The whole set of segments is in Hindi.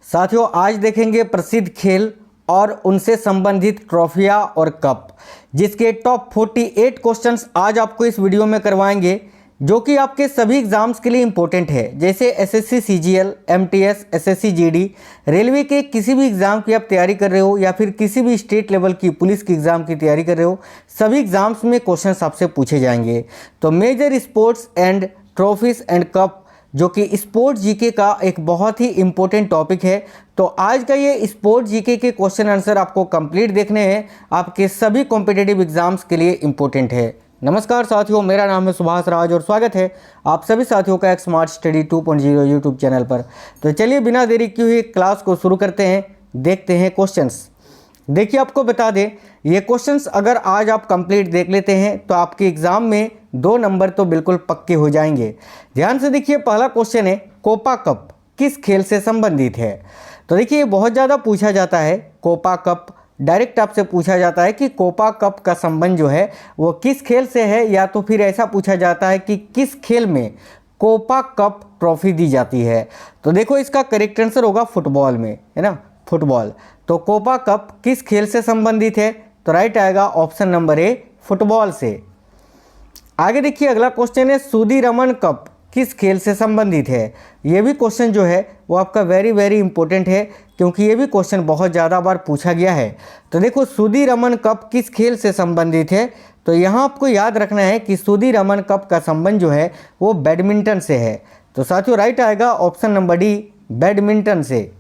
साथियों आज देखेंगे प्रसिद्ध खेल और उनसे संबंधित ट्रॉफियाँ और कप, जिसके टॉप 48 क्वेश्चंस आज आपको इस वीडियो में करवाएंगे, जो कि आपके सभी एग्जाम्स के लिए इंपॉर्टेंट है। जैसे SSC CGL, MTS, SSC GD, railway के किसी भी एग्ज़ाम की आप तैयारी कर रहे हो या फिर किसी भी स्टेट लेवल की पुलिस की एग्ज़ाम की तैयारी कर रहे हो, सभी एग्जाम्स में क्वेश्चंस आपसे पूछे जाएंगे। तो major sports and trophies and cup, जो कि स्पोर्ट्स जीके का एक बहुत ही इम्पोर्टेंट टॉपिक है। तो आज का ये स्पोर्ट्स जीके के क्वेश्चन आंसर आपको कंप्लीट देखने हैं, आपके सभी कॉम्पिटिटिव एग्जाम्स के लिए इम्पोर्टेंट है। नमस्कार साथियों, मेरा नाम है सुभाष राज और स्वागत है आप सभी साथियों का एक स्मार्ट स्टडी 2.0 यूट्यूब चैनल पर। तो चलिए बिना देरी किए हुए क्लास को शुरू करते हैं, देखते हैं क्वेश्चंस। देखिए आपको बता दें, ये क्वेश्चंस अगर आज आप कंप्लीट देख लेते हैं तो आपके एग्ज़ाम में 2 नंबर तो बिल्कुल पक्के हो जाएंगे। ध्यान से देखिए, पहला क्वेश्चन है कोपा कप किस खेल से संबंधित है। तो देखिए ये बहुत ज़्यादा पूछा जाता है, कोपा कप डायरेक्ट आपसे पूछा जाता है कि कोपा कप का संबंध जो है वो किस खेल से है, या तो फिर ऐसा पूछा जाता है कि किस खेल में कोपा कप ट्रॉफी दी जाती है। तो देखो इसका करेक्ट आंसर होगा फुटबॉल में, है ना, फुटबॉल। तो कोपा कप किस खेल से संबंधित है, तो राइट आएगा ऑप्शन नंबर ए, फुटबॉल से। आगे देखिए अगला क्वेश्चन है सुदीरमन कप किस खेल से संबंधित है। ये भी क्वेश्चन जो है वो आपका वेरी इंपॉर्टेंट है, क्योंकि ये भी क्वेश्चन बहुत ज़्यादा बार पूछा गया है। तो देखो सुदीरमन कप किस खेल से संबंधित है, तो यहाँ आपको याद रखना है कि सुदीरमन कप का संबंध जो है वो बैडमिंटन से है। तो साथियों राइट आएगा ऑप्शन नंबर डी, बैडमिंटन से।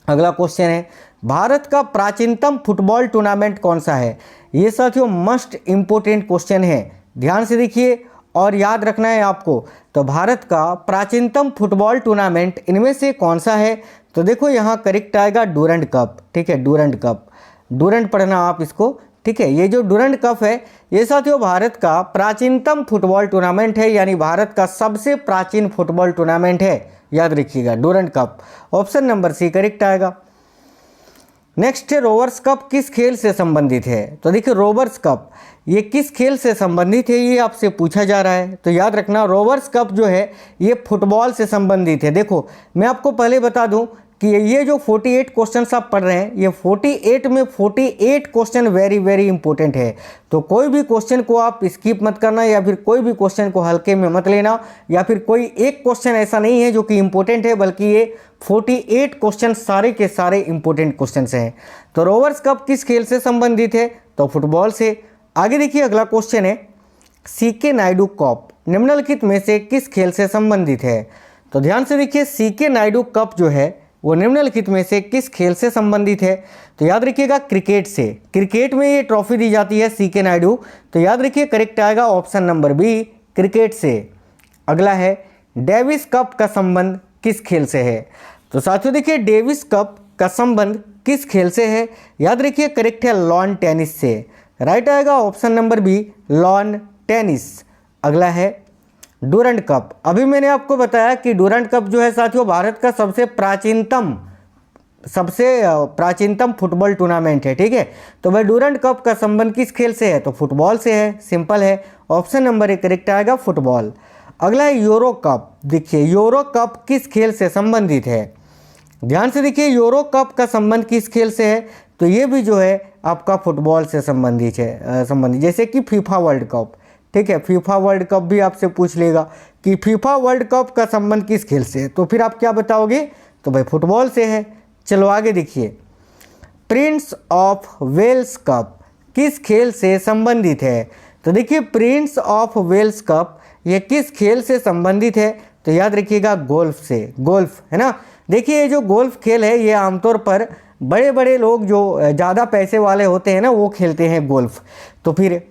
अगला क्वेश्चन है भारत का प्राचीनतम फुटबॉल टूर्नामेंट कौन सा है। ये साथियों मस्ट इम्पोर्टेंट क्वेश्चन है, ध्यान से देखिए और याद रखना है आपको। तो भारत का प्राचीनतम फुटबॉल टूर्नामेंट इनमें से कौन सा है, तो देखो यहाँ करेक्ट आएगा डूरंड कप। ठीक है, डूरंड कप, डूरंड पढ़ना आप इसको। ठीक है, ये जो डूरंड कप है ये साथियों भारत का प्राचीनतम फुटबॉल टूर्नामेंट है, यानी भारत का सबसे प्राचीन फुटबॉल टूर्नामेंट है, याद रखिएगा Durand cup. Option number C correct आएगा। नेक्स्ट है रोवर्स कप किस खेल से संबंधित है। तो देखिए रोवर्स कप ये किस खेल से संबंधित है, ये आपसे पूछा जा रहा है। तो याद रखना रोवर्स कप जो है ये फुटबॉल से संबंधित है। देखो मैं आपको पहले बता दूं कि ये जो 48 क्वेश्चंस आप पढ़ रहे हैं, ये 48 में 48 क्वेश्चन वेरी इंपॉर्टेंट है। तो कोई भी क्वेश्चन को आप स्किप मत करना, या फिर कोई भी क्वेश्चन को हल्के में मत लेना, या फिर कोई एक क्वेश्चन ऐसा नहीं है जो कि इंपॉर्टेंट है, बल्कि ये 48 क्वेश्चन सारे के सारे इंपॉर्टेंट क्वेश्चन हैं। तो रोवर्स कप किस खेल से संबंधित है, तो फुटबॉल से। आगे देखिए अगला क्वेश्चन है सीके नायडू कप निम्नलिखित में से किस खेल से संबंधित है। तो ध्यान से देखिए सीके नायडू कप जो है वो निम्नलिखित में से किस खेल से संबंधित है, तो याद रखिएगा क्रिकेट से। क्रिकेट में ये ट्रॉफी दी जाती है सीके नायडू, तो याद रखिए करेक्ट आएगा ऑप्शन नंबर बी, क्रिकेट से। अगला है डेविस कप का संबंध किस खेल से है। तो साथियों देखिए डेविस कप का संबंध किस खेल से है, याद रखिए करेक्ट है लॉन टेनिस से। राइट आएगा option number B, lawn tennis. अगला है डूरंड कप। अभी मैंने आपको बताया कि डूरंड कप जो है साथियों भारत का सबसे प्राचीनतम फुटबॉल टूर्नामेंट है। ठीक है, तो भाई डूरंड कप का संबंध किस खेल से है, तो फुटबॉल से है, सिंपल है। ऑप्शन नंबर ए करेक्ट आएगा फुटबॉल। अगला है यूरो कप। देखिए यूरो कप किस खेल से संबंधित है, ध्यान से देखिए यूरो कप का संबंध किस खेल से है, तो ये भी जो है आपका फुटबॉल से संबंधित है, जैसे कि फीफा वर्ल्ड कप। ठीक है, फीफा वर्ल्ड कप भी आपसे पूछ लेगा कि फीफा वर्ल्ड कप का संबंध किस खेल से है, तो फिर आप क्या बताओगे, तो भाई फुटबॉल से है। चलो आगे देखिए प्रिंस ऑफ वेल्स कप किस खेल से संबंधित है। तो देखिए प्रिंस ऑफ वेल्स कप ये किस खेल से संबंधित है, तो याद रखिएगा गोल्फ से। गोल्फ है ना, देखिए ये जो गोल्फ खेल है ये आमतौर पर बड़े लोग जो ज़्यादा पैसे वाले होते हैं ना वो खेलते हैं गोल्फ। तो फिर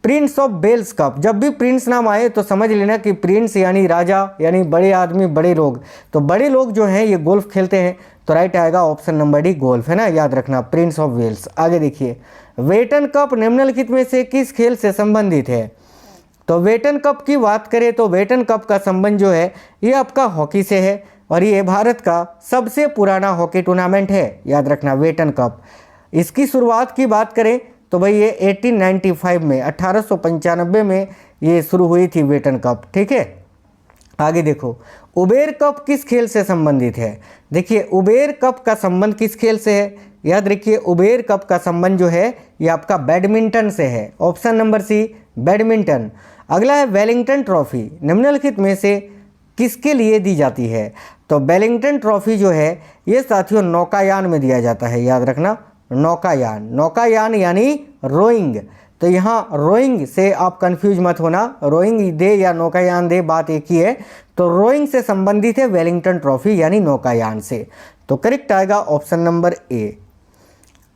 प्रिंस ऑफ वेल्स कप, जब भी प्रिंस नाम आए तो समझ लेना कि प्रिंस यानी राजा, यानी बड़े आदमी, बड़े लोग। तो बड़े लोग जो हैं ये गोल्फ खेलते हैं, तो राइट आएगा ऑप्शन नंबर डी, गोल्फ, है ना, याद रखना प्रिंस ऑफ वेल्स। आगे देखिए वेटन कप निम्नलिखित में से किस खेल से संबंधित है। तो वेटन कप की बात करें तो वेटन कप का संबंध जो है ये आपका हॉकी से है, और ये भारत का सबसे पुराना हॉकी टूर्नामेंट है, याद रखना वेटन कप। इसकी शुरुआत की बात करें तो भाई ये 1895 में 1895 में ये शुरू हुई थी वेटन कप। ठीक है, आगे देखो उबेर कप किस खेल से संबंधित है? देखिए उबेर कप का संबंध किस खेल से है? याद रखिए उबेर कप का संबंध जो है ये आपका बैडमिंटन से है। Option number C badminton. अगला है वेलिंगटन ट्रॉफी निम्नलिखित में से किसके लिए दी जाती है? तो वेलिंगटन ट्रॉफी जो है ये साथियों नौकायान में दिया जाता है। याद रखना नौकायान, नौकायान यानी रोइंग। तो यहाँ रोइंग से आप कंफ्यूज मत होना, रोइंग दे या नौकायान दे बात एक ही है। तो रोइंग से संबंधित है वेलिंगटन ट्रॉफी यानी नौकायान से। तो करेक्ट आएगा ऑप्शन नंबर ए।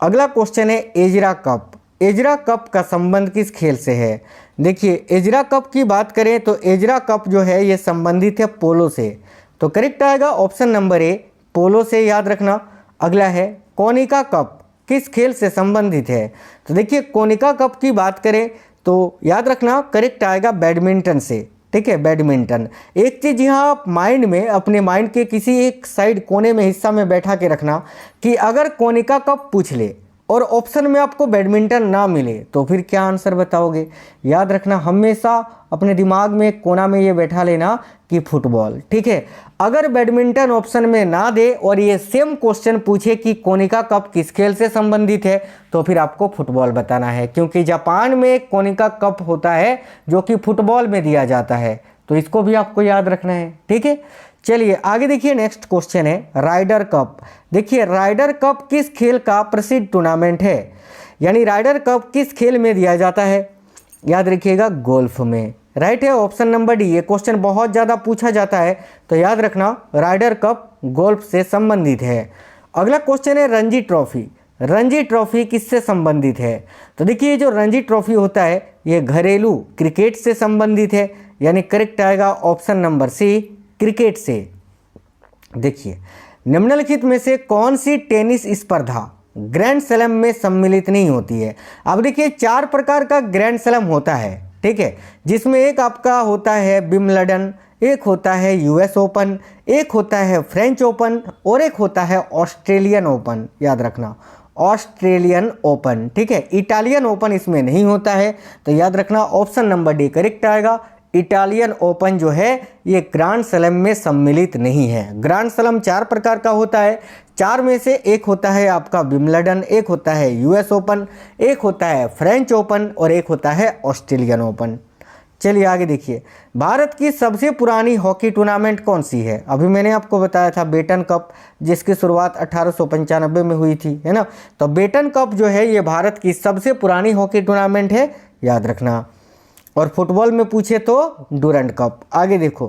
अगला क्वेश्चन है एजरा कप। एजरा कप का संबंध किस खेल से है? देखिए एजरा कप की बात करें तो एजरा कप जो है ये संबंधित है पोलो से। तो करेक्ट आएगा ऑप्शन नंबर ए पोलो से। याद रखना। अगला है कोनिका कप किस खेल से संबंधित है? तो देखिए कोनिका कप की बात करें तो याद रखना करेक्ट आएगा बैडमिंटन से। ठीक है बैडमिंटन। एक चीज़ यहाँ आप माइंड में अपने माइंड के किसी एक साइड कोने में हिस्सा में बैठा के रखना कि अगर कोनिका कप पूछ ले और ऑप्शन में आपको बैडमिंटन ना मिले तो फिर क्या आंसर बताओगे? याद रखना हमेशा अपने दिमाग में एक कोना में ये बैठा लेना कि फुटबॉल। ठीक है अगर बैडमिंटन ऑप्शन में ना दे और ये सेम क्वेश्चन पूछे कि कोनिका कप किस खेल से संबंधित है तो फिर आपको फुटबॉल बताना है, क्योंकि जापान में एक कोनिका कप होता है जो कि फुटबॉल में दिया जाता है। तो इसको भी आपको याद रखना है। ठीक है चलिए आगे देखिए नेक्स्ट क्वेश्चन है राइडर कप। देखिए राइडर कप किस खेल का प्रसिद्ध टूर्नामेंट है? यानी राइडर कप किस खेल में दिया जाता है? याद रखिएगा गोल्फ में। राइट है ऑप्शन नंबर डी। ये क्वेश्चन बहुत ज़्यादा पूछा जाता है तो याद रखना राइडर कप गोल्फ से संबंधित है। अगला क्वेश्चन है रणजी ट्रॉफी। रणजी ट्रॉफी किससे संबंधित है? तो देखिए जो रणजी ट्रॉफी होता है ये घरेलू क्रिकेट से संबंधित है। यानी करेक्ट आएगा ऑप्शन नंबर सी क्रिकेट से। देखिए निम्नलिखित में से कौन सी टेनिस स्पर्धा ग्रैंड स्लैम में सम्मिलित नहीं होती है? अब देखिए 4 प्रकार का ग्रैंड स्लैम होता है। ठीक है जिसमें एक आपका होता है विंबलडन, एक होता है यूएस ओपन, एक होता है फ्रेंच ओपन और एक होता है ऑस्ट्रेलियन ओपन। याद रखना ऑस्ट्रेलियन ओपन। ठीक है इटालियन ओपन इसमें नहीं होता है। तो याद रखना ऑप्शन नंबर डी करेक्ट आएगा। इटालियन ओपन जो है ये ग्रैंड स्लैम में सम्मिलित नहीं है। ग्रैंड स्लैम 4 प्रकार का होता है। 4 में से एक होता है आपका विंबलडन, एक होता है यूएस ओपन, एक होता है फ्रेंच ओपन और एक होता है ऑस्ट्रेलियन ओपन। चलिए आगे देखिए भारत की सबसे पुरानी हॉकी टूर्नामेंट कौन सी है? अभी मैंने आपको बताया था बेटन कप जिसकी शुरुआत 1895 में हुई थी, है ना। तो बेटन कप जो है ये भारत की सबसे पुरानी हॉकी टूर्नामेंट है। याद रखना। और फुटबॉल में पूछे तो डूरंड कप। आगे देखो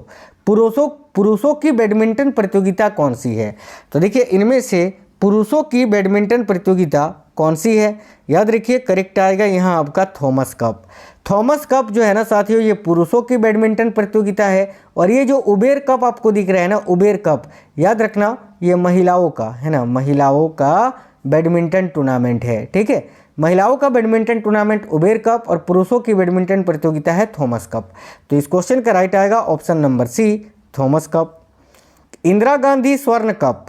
पुरुषों की बैडमिंटन प्रतियोगिता कौन सी है? तो देखिए इनमें से पुरुषों की बैडमिंटन प्रतियोगिता कौन सी है? याद रखिए करेक्ट आएगा यहाँ आपका थॉमस कप। थॉमस कप जो है ना साथियों ये पुरुषों की बैडमिंटन प्रतियोगिता है। और ये जो उबेर कप आपको दिख रहा है ना उबेर कप, याद रखना ये महिलाओं का है ना, महिलाओं का बैडमिंटन टूर्नामेंट है। ठीक है महिलाओं का बैडमिंटन टूर्नामेंट उबेर कप और पुरुषों की बैडमिंटन प्रतियोगिता है थॉमस कप। तो इस क्वेश्चन का राइट आएगा option number C Thomas cup. Indira Gandhi स्वर्ण कप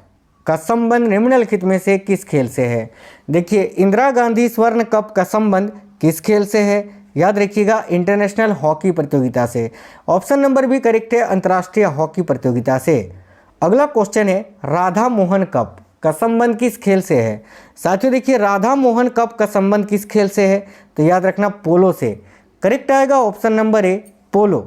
का संबंध निम्नलिखित में से किस खेल से है? देखिए इंदिरा गांधी स्वर्ण कप का संबंध किस खेल से है? याद रखिएगा इंटरनेशनल हॉकी प्रतियोगिता से। ऑप्शन नंबर भी करेक्ट है अंतर्राष्ट्रीय हॉकी प्रतियोगिता से। अगला क्वेश्चन है राधा मोहन कप का संबंध किस खेल से है? साथियों देखिए राधा मोहन कप का संबंध किस खेल से है? तो याद रखना पोलो से। करेक्ट आएगा option number A polo.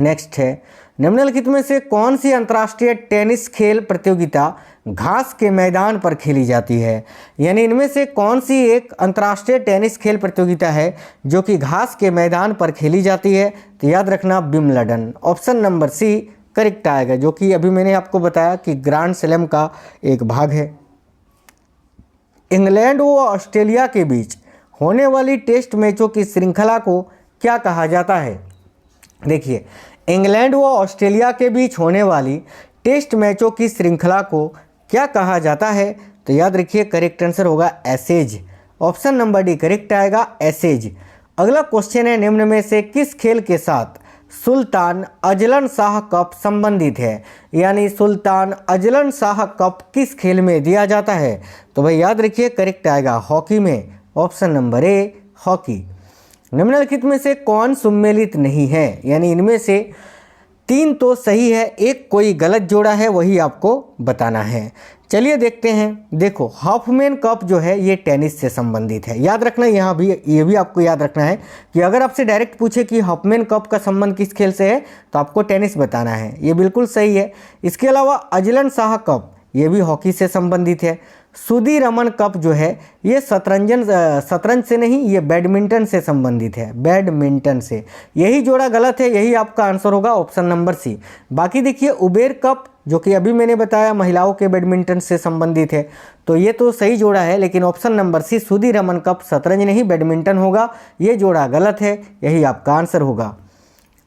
Next है निम्नलिखित में से कौन सी अंतर्राष्ट्रीय टेनिस खेल प्रतियोगिता घास के मैदान पर खेली जाती है? यानी इनमें से कौन सी एक अंतर्राष्ट्रीय टेनिस खेल प्रतियोगिता है जो कि घास के मैदान पर खेली जाती है? तो याद रखना Wimbledon. Option number C correct आएगा, जो कि अभी मैंने आपको बताया कि ग्रैंड स्लैम का एक भाग है। इंग्लैंड व ऑस्ट्रेलिया के बीच होने वाली टेस्ट मैचों की श्रृंखला को क्या कहा जाता है? देखिए इंग्लैंड व ऑस्ट्रेलिया के बीच होने वाली टेस्ट मैचों की श्रृंखला को क्या कहा जाता है? तो याद रखिए करेक्ट आंसर होगा aces. Option number D correct आएगा एसेज। अगला क्वेश्चन है निम्न में से किस खेल के साथ सुल्तान अजलन शाह कप संबंधित है? यानी सुल्तान अजलन शाह कप किस खेल में दिया जाता है? तो भाई याद रखिए करेक्ट आएगा हॉकी में। Option number A hockey. निम्नलिखित में से कौन सम्मिलित नहीं है? यानी इनमें से 3 तो सही है, एक कोई गलत जोड़ा है, वही आपको बताना है। चलिए देखते हैं। देखो हॉफमैन कप जो है ये टेनिस से संबंधित है। याद रखना यहाँ भी, ये भी आपको याद रखना है कि अगर आपसे डायरेक्ट पूछे कि हॉफमैन कप का संबंध किस खेल से है तो आपको टेनिस बताना है, ये बिल्कुल सही है। इसके अलावा अजलन शाह कप ये भी हॉकी से संबंधित है। सुधीरमन कप जो है ये शतरंज से नहीं, ये बैडमिंटन से संबंधित है, बैडमिंटन से। यही जोड़ा गलत है, यही आपका आंसर होगा ऑप्शन नंबर सी। बाकी देखिए उबेर कप जो कि अभी मैंने बताया महिलाओं के बैडमिंटन से संबंधित है, तो ये तो सही जोड़ा है, लेकिन option number C Sudirman cup शतरंज नहीं बैडमिंटन होगा, ये जोड़ा गलत है, यही आपका आंसर होगा।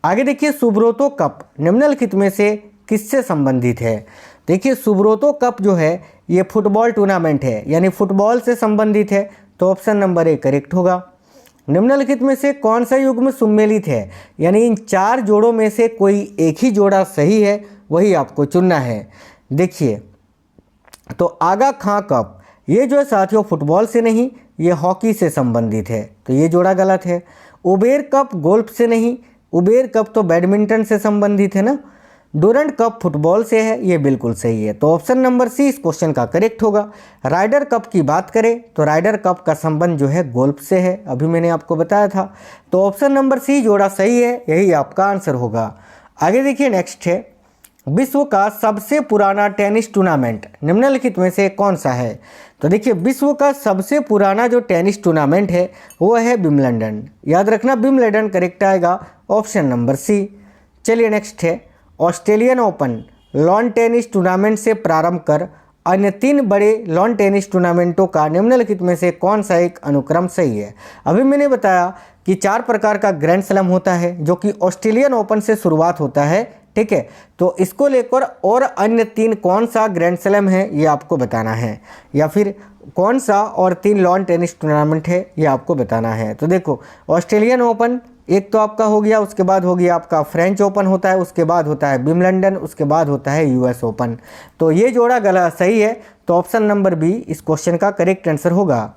आगे देखिए सुब्रोतो कप निम्नलिखित में से किससे संबंधित है? देखिए सुब्रोतो कप जो है ये फुटबॉल टूर्नामेंट है, यानी फुटबॉल से संबंधित है, तो ऑप्शन नंबर ए करेक्ट होगा। निम्नलिखित में से कौन सा युग्म सुमेलित है? यानी इन 4 जोड़ों में से कोई एक ही जोड़ा सही है, वही आपको चुनना है। देखिए तो आगा खां कप ये जो है साथियों फुटबॉल से नहीं, ये हॉकी से संबंधित है, तो ये जोड़ा गलत है। उबेर कप गोल्फ से नहीं, उबेर कप तो बैडमिंटन से संबंधित है ना। डूरंट कप फुटबॉल से है, ये बिल्कुल सही है, तो ऑप्शन नंबर सी इस क्वेश्चन का करेक्ट होगा। राइडर कप की बात करें तो राइडर कप का संबंध जो है गोल्फ से है, अभी मैंने आपको बताया था, तो ऑप्शन नंबर सी जोड़ा सही है, यही आपका आंसर होगा। आगे देखिए नेक्स्ट है विश्व का सबसे पुराना टेनिस टूर्नामेंट निम्नलिखित में से कौन सा है? तो देखिए विश्व का सबसे पुराना जो टेनिस टूर्नामेंट है वो है विंबलडन। याद रखना विंबलडन करेक्ट आएगा, ऑप्शन नंबर सी। चलिए नेक्स्ट है Australian open lawn tennis tournament से प्रारंभ कर अन्य 3 बड़े लॉन टेनिस टूर्नामेंटों का निम्नलिखित में से कौन सा एक अनुक्रम सही है? अभी मैंने बताया कि 4 प्रकार का ग्रैंड स्लैम होता है जो कि ऑस्ट्रेलियन ओपन से शुरुआत होता है, ठीक है, तो इसको लेकर और अन्य 3 कौन सा ग्रैंड स्लैम है ये आपको बताना है, या फिर कौन सा और 3 लॉन टेनिस टूर्नामेंट है ये आपको बताना है। तो देखो ऑस्ट्रेलियन ओपन एक तो आपका हो गया, उसके बाद हो गया आपका फ्रेंच ओपन होता है, उसके बाद होता है विंबलडन, उसके बाद होता है यूएस ओपन, तो ये जोड़ा गलत सही है, तो ऑप्शन नंबर बी इस क्वेश्चन का करेक्ट आंसर होगा।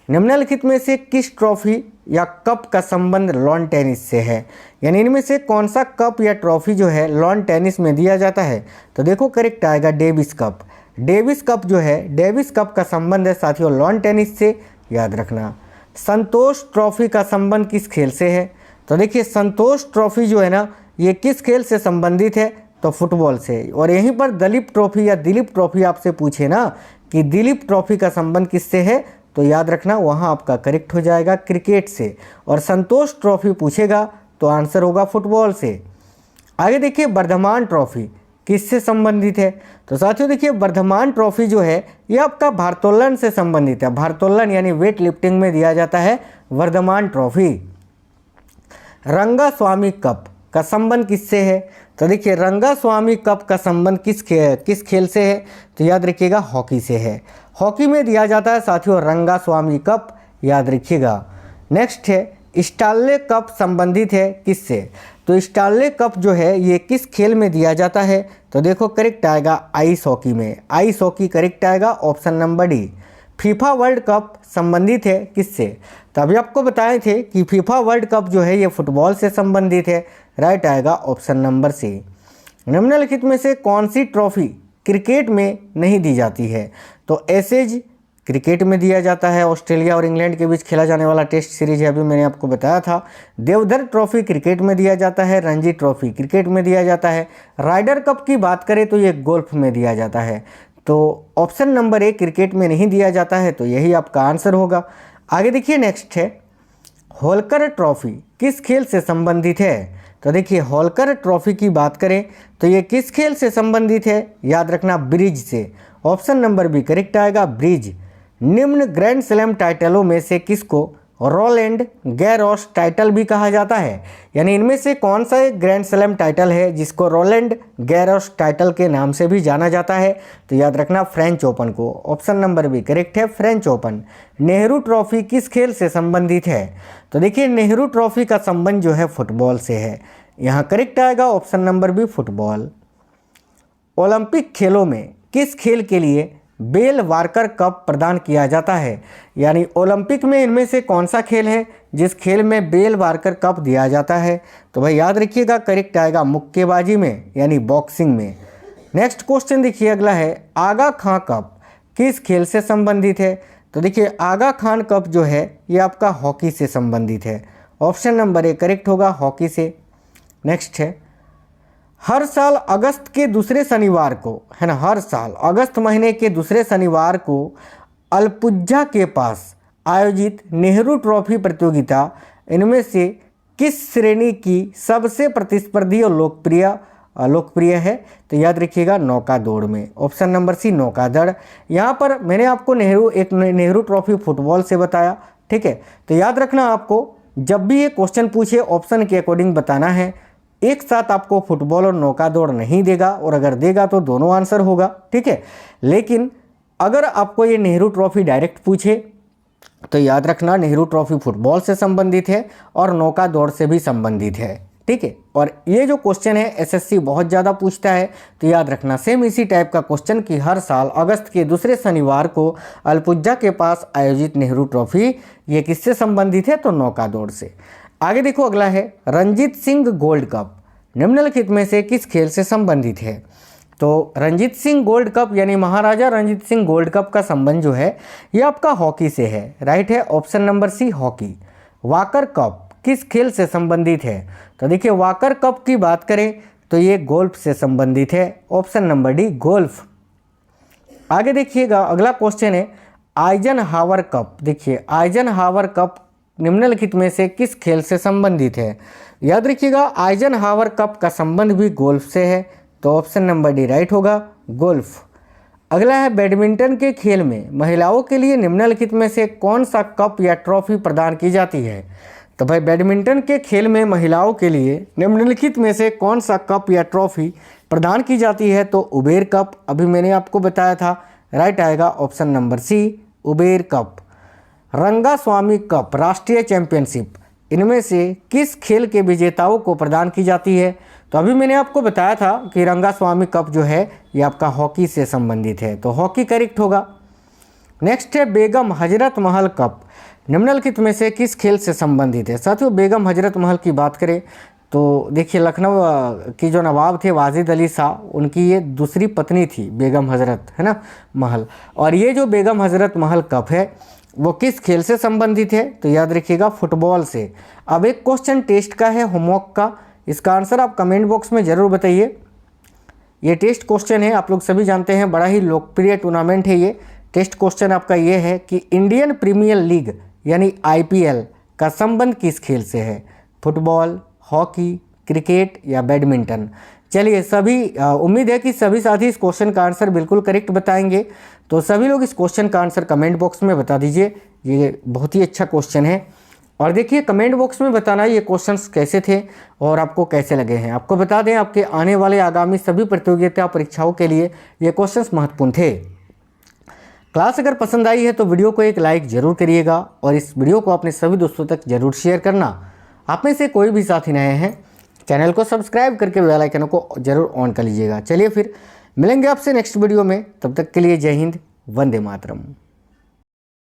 निम्नलिखित में से किस ट्रॉफी या कप का संबंध लॉन टेनिस से है? यानी इनमें से कौन सा कप या ट्रॉफी जो है लॉन टेनिस में दिया जाता है? तो देखो करेक्ट आएगा डेविस कप। डेविस कप जो है, डेविस कप का संबंध है साथियों लॉन टेनिस से, याद रखना। संतोष ट्रॉफी का संबंध किस खेल से है? तो देखिए संतोष ट्रॉफी जो है ना ये किस खेल से संबंधित है? तो फुटबॉल से। और यहीं पर दिलीप ट्रॉफी या दिलीप ट्रॉफी आपसे पूछे ना कि दिलीप ट्रॉफी का संबंध किससे है, तो याद रखना वहाँ आपका करेक्ट हो जाएगा क्रिकेट से। और संतोष ट्रॉफी पूछेगा तो आंसर होगा फुटबॉल से। आगे देखिए वर्धमान ट्रॉफी किससे संबंधित है? तो साथियों देखिए वर्धमान ट्रॉफी जो है ये आपका भारोत्तोलन से संबंधित है। भारोत्तोलन यानी वेट लिफ्टिंग में दिया जाता है वर्धमान ट्रॉफी। रंगास्वामी कप का संबंध किससे है? तो देखिए रंगास्वामी कप का संबंध किस खेल से है? तो याद रखिएगा हॉकी से है। हॉकी में दिया जाता है साथियों रंगास्वामी कप, याद रखिएगा। नेक्स्ट है स्टानले कप संबंधित है किससे? तो स्टानले कप जो है ये किस खेल में दिया जाता है? तो देखो करेक्ट आएगा आइस हॉकी में, आइस हॉकी करेक्ट आएगा, option number D. FIFA world cup संबंधित है किससे? तो अभी आपको बताए थे कि फीफा वर्ल्ड कप जो है ये फुटबॉल से संबंधित है, राइट आएगा ऑप्शन नंबर सी। निम्नलिखित में से कौन सी ट्रॉफी क्रिकेट में नहीं दी जाती है? तो एसेज क्रिकेट में दिया जाता है, ऑस्ट्रेलिया और इंग्लैंड के बीच खेला जाने वाला टेस्ट सीरीज है, अभी मैंने आपको बताया था। देवधर ट्रॉफी क्रिकेट में दिया जाता है, रणजी ट्रॉफी क्रिकेट में दिया जाता है। राइडर कप की बात करें तो ये गोल्फ में दिया जाता है, तो ऑप्शन नंबर ए क्रिकेट में नहीं दिया जाता है, तो यही आपका आंसर होगा। आगे देखिए नेक्स्ट है होलकर ट्रॉफी किस खेल से संबंधित है? तो देखिए होलकर ट्रॉफी की बात करें तो ये किस खेल से संबंधित है? याद रखना ब्रिज से, ऑप्शन नंबर बी करेक्ट आएगा ब्रिज। निम्न ग्रैंड स्लैम टाइटलों में से किसको रोलैंड गैरोस टाइटल भी कहा जाता है? यानी इनमें से कौन सा एक ग्रैंड स्लैम टाइटल है जिसको रोलैंड गैरोस टाइटल के नाम से भी जाना जाता है? तो याद रखना फ्रेंच ओपन को, ऑप्शन नंबर बी करेक्ट है फ्रेंच ओपन। नेहरू ट्रॉफी किस खेल से संबंधित है? तो देखिए नेहरू ट्रॉफी का संबंध जो है फुटबॉल से है, यहाँ करेक्ट आएगा option number B football. Olympic खेलों में किस खेल के लिए बेल वार्कर कप प्रदान किया जाता है? यानी ओलंपिक में इनमें से कौन सा खेल है जिस खेल में बेल वार्कर कप दिया जाता है? तो भाई याद रखिएगा, करेक्ट आएगा मुक्केबाजी में यानी बॉक्सिंग में। नेक्स्ट क्वेश्चन देखिए अगला है, आगा खां कप किस खेल से संबंधित है? तो देखिए आगा खान कप जो है ये आपका हॉकी से संबंधित है। ऑप्शन नंबर ए करेक्ट होगा, हॉकी से। नेक्स्ट है, हर साल अगस्त के दूसरे शनिवार को, है ना, हर साल अगस्त महीने के दूसरे शनिवार को अल्पुझा के पास आयोजित नेहरू ट्रॉफी प्रतियोगिता इनमें से किस श्रेणी की सबसे प्रतिस्पर्धी और लोकप्रिय है? तो याद रखिएगा नौका दौड़ में। ऑप्शन नंबर सी नौकादड़। यहाँ पर मैंने आपको नेहरू ट्रॉफी फुटबॉल से बताया, ठीक है। तो याद रखना, आपको जब भी ये क्वेश्चन पूछे ऑप्शन के अकॉर्डिंग बताना है। एक साथ आपको फुटबॉल और नौका दौड़ नहीं देगा, और अगर देगा तो दोनों आंसर होगा, ठीक है। लेकिन अगर आपको ये नेहरू ट्रॉफी डायरेक्ट पूछे तो याद रखना नेहरू ट्रॉफी फुटबॉल से संबंधित है और नौका दौड़ से भी संबंधित है, ठीक है। और ये जो क्वेश्चन है एसएससी बहुत ज़्यादा पूछता है, तो याद रखना सेम इसी टाइप का क्वेश्चन कि हर साल अगस्त के दूसरे शनिवार को अल्पुझा के पास आयोजित नेहरू ट्रॉफी ये किससे संबंधित है? तो नौका दौड़ से। आगे देखो अगला है, रणजीत सिंह गोल्ड कप निम्नलिखित में से किस खेल से संबंधित है? तो रणजीत सिंह गोल्ड कप यानी महाराजा रणजीत सिंह गोल्ड कप का संबंध जो है ये आपका हॉकी से है, राइट है। Option number C hockey. Walker cup किस खेल से संबंधित है? तो देखिए वाकर कप की बात करें तो ये गोल्फ से संबंधित है। Option number D golf. आगे देखिएगा अगला क्वेश्चन है, आइजनहावर कप। देखिए आइजनहावर कप निम्नलिखित में से किस खेल से संबंधित है? याद रखिएगा आइजनहावर कप का संबंध भी गोल्फ से है, तो ऑप्शन नंबर डी राइट होगा गोल्फ। अगला है, बैडमिंटन के खेल में महिलाओं के लिए निम्नलिखित में से कौन सा कप या ट्रॉफी प्रदान की जाती है? तो भाई बैडमिंटन के खेल में महिलाओं के लिए निम्नलिखित में से कौन सा कप या ट्रॉफी प्रदान की जाती है? तो उबेर कप, अभी मैंने आपको बताया था, राइट आएगा option number C Uber cup. Rangaswamy cup राष्ट्रीय चैंपियनशिप इनमें से किस खेल के विजेताओं को प्रदान की जाती है? तो अभी मैंने आपको बताया था कि रंगास्वामी कप जो है ये आपका हॉकी से संबंधित है, तो हॉकी करेक्ट होगा। नेक्स्ट है, बेगम हजरत महल कप निम्नलिखित में से किस खेल से संबंधित है? साथियों बेगम हजरत महल की बात करें तो देखिए लखनऊ की जो नवाब थे वाजिद अली शाह, उनकी ये दूसरी पत्नी थी बेगम हजरत, है ना, महल। और ये जो बेगम हजरत महल कप है वो किस खेल से संबंधित है? तो याद रखिएगा फुटबॉल से। अब एक क्वेश्चन टेस्ट का है होमवर्क का, इसका आंसर आप कमेंट बॉक्स में ज़रूर बताइए। ये टेस्ट क्वेश्चन है, आप लोग सभी जानते हैं बड़ा ही लोकप्रिय टूर्नामेंट है ये। टेस्ट क्वेश्चन आपका ये है कि इंडियन प्रीमियर लीग यानी आईपीएल का संबंध किस खेल से है? फुटबॉल, हॉकी, क्रिकेट या बैडमिंटन? चलिए सभी उम्मीद है कि सभी साथी इस क्वेश्चन का आंसर बिल्कुल करेक्ट बताएंगे, तो सभी लोग इस क्वेश्चन का आंसर कमेंट बॉक्स में बता दीजिए। ये बहुत ही अच्छा क्वेश्चन है। और देखिए कमेंट बॉक्स में बताना ये क्वेश्चंस कैसे थे और आपको कैसे लगे हैं। आपको बता दें आपके आने वाले आगामी सभी प्रतियोगिता परीक्षाओं के लिए ये क्वेश्चंस महत्वपूर्ण थे। क्लास अगर पसंद आई है तो वीडियो को एक लाइक ज़रूर करिएगा और इस वीडियो को अपने सभी दोस्तों तक ज़रूर शेयर करना। आप में से कोई भी साथी नए हैं चैनल को सब्सक्राइब करके बेल आइकन को ज़रूर ऑन कर लीजिएगा। चलिए फिर मिलेंगे आपसे नेक्स्ट वीडियो में, तब तक के लिए जय हिंद, वंदे मातरम।